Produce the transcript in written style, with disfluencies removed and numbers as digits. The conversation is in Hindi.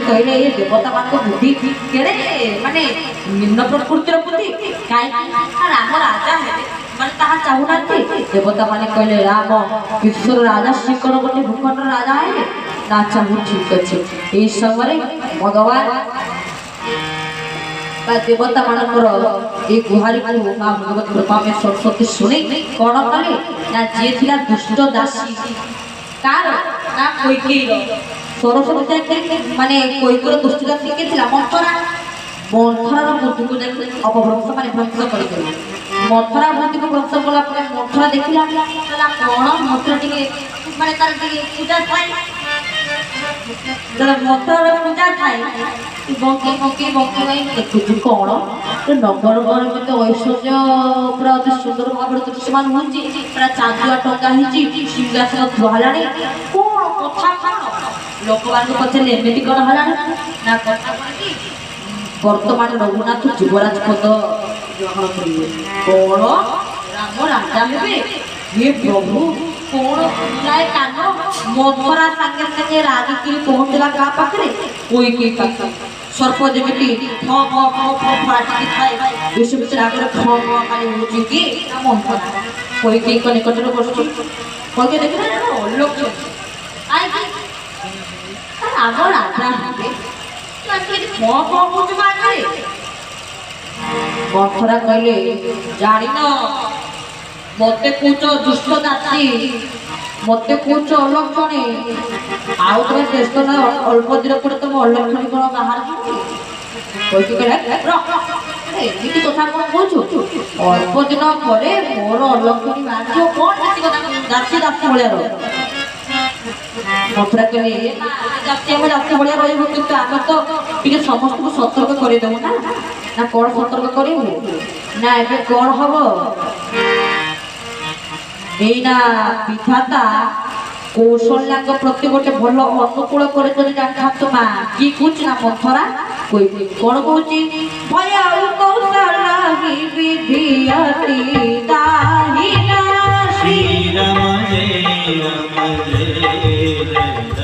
कहले ये देवता मान बुद्धि केड़े माने निम्न प्रकृतिर बुद्धि काई राम राजा है माने ताहा चाहुनांती देवता माने कहले राम विश्वर राजा श्रीकरण गोटे भूखंड राजा है ना चाहू ठीक अच्छे ये समय भगवान देवता मानकर ये गुहारी को मां भगवती कृपा में सरस्वती सुनी कौन कले ना जे थिला दुष्ट दासी कार ना कोई सरस्वती माने कोई दुष्ट दासी के थिला मंथरा मंथरा बुद्धि को देख अपभ्रंश माने भ्रंश कर देला मंथरा बुद्धि को भ्रंश कला पर मंथरा देखिला तला कोन मंत्र टिके माने तार टिके पूजा थाई जब मंत्र पूजा थाई बंकी बंकी बंकी भाई देखु कौन तो नगर घर मते ऐश्वर्य पूरा अति सुंदर भाव दृश्यमान होची पूरा चांदुआ टंगा हिची सिंहासन धुहालाणी कोन कथा कोन लोकवान पछले एमिति कोन हलाणी ना कथा कोन वर्तमान रघुनाथ युवराज पद ग्रहण करिए कौन राम राजा हेबे ये प्रभु कौन जाए कान मथरा संगे संगे रागी की पहुंचला का पाखरे कोई पाखरे सर्प जेमिति फ फ फ फ फाटी थाए विश्व विचार आगे फ फ माने होची कि मथरा कोई को निकट रे बसु कोई के देखले लोक आइ कि राम राजा हेबे मथुरा कहले जानी न मते कौच दुष्ट दासी मते कौच अलक्षणी आउ तुम देश ना अल्प दिन पर तुम अलक्षणी कौन बाहर एमती कथा कौन कौच अल्प दिन पर मोर अलक्षणी बाहर कौन दासी दासी भाया मथुरा कहले जाति आम जाति भाया रही किंतु आम तो टे समस्त को सतर्क करदेबू ना ना कौन सतर्क करूँ ना ए कौन हम एना विधाता कौशल्या प्रति गोटे भल अनुकूल कर जाता माँ कि कौच ना मथुरा कोई कौन कौच भया कौशल्या विधि श्री राम जय राम जय